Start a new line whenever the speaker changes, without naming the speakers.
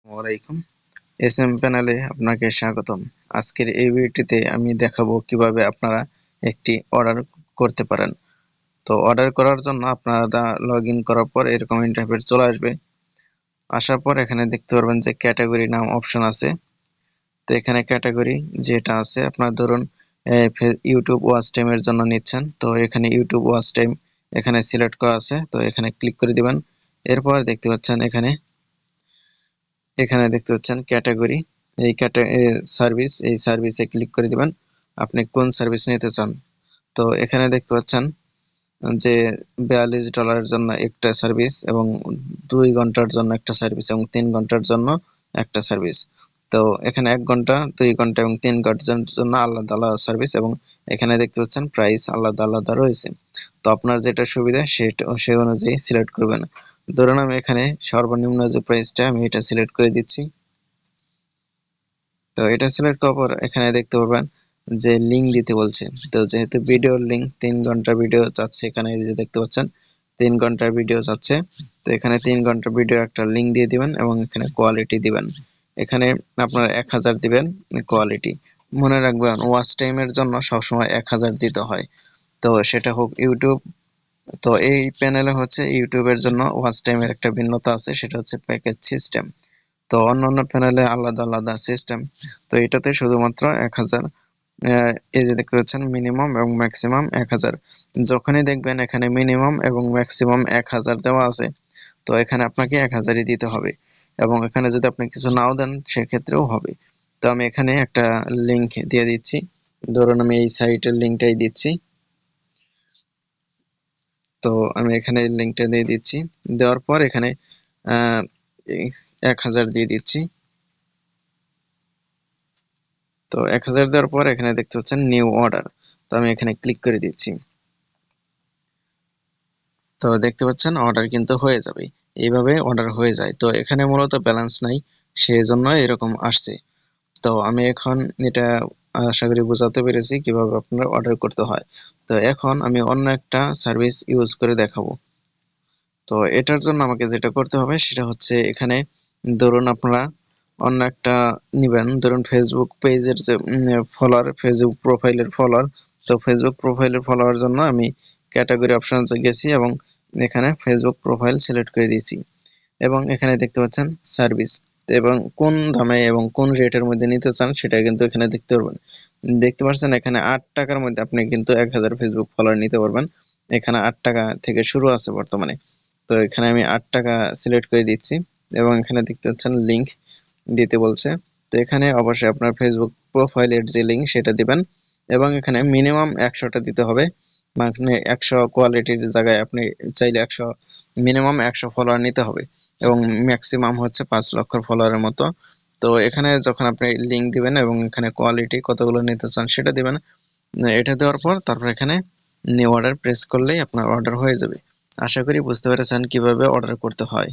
ওয়ালাইকুম এসএম প্যানেলে আপনাকে স্বাগতম। আজকের এই ভিডিওটিতে আমি দেখাবো কিভাবে আপনারা একটি অর্ডার করতে পারেন। তো অর্ডার করার জন্য আপনারা লগইন করার পর এরকম ইন্টারফেস চলে আসবে। আসার পর এখানে দেখতে পারবেন যে ক্যাটাগরি নাম অপশন আছে। তো এখানে ক্যাটাগরি যেটা আছে আপনার ধরুন ইউটিউব ওয়াচ টাইমের জন্য নিচ্ছেন, তো এখানে ইউটিউব ওয়াচ টাইম এখানে সিলেক্ট করা আছে, তো এখানে ক্লিক করে দিবেন। এরপর দেখতে পাচ্ছেন এখানে দেখতে পাচ্ছেন ক্যাটাগরি, এই সার্ভিস, এই সার্ভিসে ক্লিক করে দিবেন আপনি কোন সার্ভিস নিতে চান। তো এখানে দেখতে পাচ্ছেন যে $42 জন্য একটা সার্ভিস এবং 2 ঘন্টার জন্য একটা সার্ভিস এবং 3 ঘন্টার জন্য একটা সার্ভিস। তো এখানে 1 ঘন্টা, 2 ঘন্টা এবং 3 ঘন্টার জন্য আলাদা আলাদা সার্ভিস এবং এখানে দেখতে পাচ্ছেন প্রাইস আলাদা আলাদা রয়েছে। তো আপনার যেটা সুবিধা সেটা সেই অনুযায়ী সিলেক্ট করবেন। ধরুন আমি এখানে সর্বনিম্ন যে প্রাইসটা আমি এটা সিলেক্ট করে দিচ্ছি। তো এটা সিলেক্ট করার পর এখানে দেখতে পারবেন যে লিঙ্ক দিতে বলছে। তো যেহেতু ভিডিওর লিঙ্ক 3 ঘন্টা ভিডিও চাচ্ছে, এখানে এই যে দেখতে পাচ্ছেন 3 ঘন্টা ভিডিও চাচ্ছে, তো এখানে 3 ঘন্টা ভিডিও একটা লিঙ্ক দিয়ে দিবেন এবং এখানে কোয়ালিটি দিবেন। এখানে আপনার 1000 দিবেন কোয়ালিটি। মনে রাখবেন ওয়াচ টাইমের জন্য সবসময় 1000 দিতে হয়, তো সেটা হোক ইউটিউব। তো এই প্যানেলে হচ্ছে ইউটিউবের জন্য ওয়াচ টাইমের একটা ভিন্নতা আছে, সেটা হচ্ছে প্যাকেজ সিস্টেম। তো অন্যান্য প্যানেলে আলাদা আলাদা সিস্টেম। তো এটাতে শুধুমাত্র 1000। এই যে দেখতে পাচ্ছেন মিনিমাম এবং ম্যাক্সিমাম 1000। যখনই দেখবেন এখানে মিনিমাম এবং ম্যাক্সিমাম 1000 দেওয়া আছে, তো এখানে আপনাকে 1000ই দিতে হবে এবং এখানে যদি আপনি কিছু নাও দেন সেক্ষেত্রেও হবে। তো আমি এখানে একটা লিঙ্ক দিয়ে দিচ্ছি, ধরুন আমি এই সাইটের লিঙ্কটাই দিচ্ছি। তো আমি এখানে লিঙ্কটা দিয়ে দিচ্ছি, দেওয়ার পর এখানে 1000 দিয়ে দিচ্ছি। তো 1000 দেওয়ার পর এখানে দেখতে পাচ্ছেন নিউ অর্ডার, তো আমি এখানে ক্লিক করে দিচ্ছি। তো দেখতে পাচ্ছেন অর্ডার কিন্তু হয়ে যাবে, এইভাবে অর্ডার হয়ে যায়। তো এখানে মূলত ব্যালেন্স নাই, সেই জন্য এরকম আসছে। তো আমি এখন এটা আশা করি বোঝাতে পেরেছি কিভাবে আপনারা অর্ডার করতে হয়। তো এখন আমি অন্য একটা সার্ভিস ইউজ করে দেখাবো। তো এটার জন্য আমাকে যেটা করতে হবে সেটা হচ্ছে এখানে ধরুন আপনারা অন্য একটা নিবেন, ধরুন ফেসবুক পেজের যে ফলোয়ার, ফেসবুক প্রোফাইলের ফলোয়ার। তো ফেসবুক প্রোফাইলের ফলোয়ার জন্য আমি ক্যাটাগরি অপশনসে গেছি এবং এখানে ফেসবুক প্রোফাইল সিলেক্ট করে দিয়েছি এবং এখানে দেখতে পাচ্ছেন সার্ভিস এবং কোন দামে এবং কোন রেটের মধ্যে নিতে চান সেটা কিন্তু এখানে দেখতে পারবেন। দেখতে পাচ্ছেন এখানে 8 টাকার মধ্যে আপনি কিন্তু 1000 ফেসবুক ফলোয়ার নিতে পারবেন। এখানে 8 টাকা থেকে শুরু আছে বর্তমানে। তো এখানে আমি 8 টাকা সিলেক্ট করে দিচ্ছি এবং এখানে দেখতে পাচ্ছেন লিংক দিতে বলছে। তো এখানে অবশ্যই আপনার ফেসবুক প্রোফাইলের যে লিংক সেটা দিবেন এবং এখানে মিনিমাম 100টা দিতে হবে। মানে 100 কোয়ালিটির জায়গায় আপনি চাইলে 100, মিনিমাম 100 ফলোয়ার নিতে হবে এবং ম্যাক্সিমাম হচ্ছে 5 লক্ষ ফলোয়ারের মতো। তো এখানে যখন আপনি লিংক দিবেন এবং এখানে কোয়ালিটি কতগুলো নিতে চান সেটা দিবেন। এটা দেওয়ার পর তারপর এখানে নিউ অর্ডার প্রেস করলেই আপনার অর্ডার হয়ে যাবে। আশা করি বুঝতে পেরেছেন কিভাবে অর্ডার করতে হয়।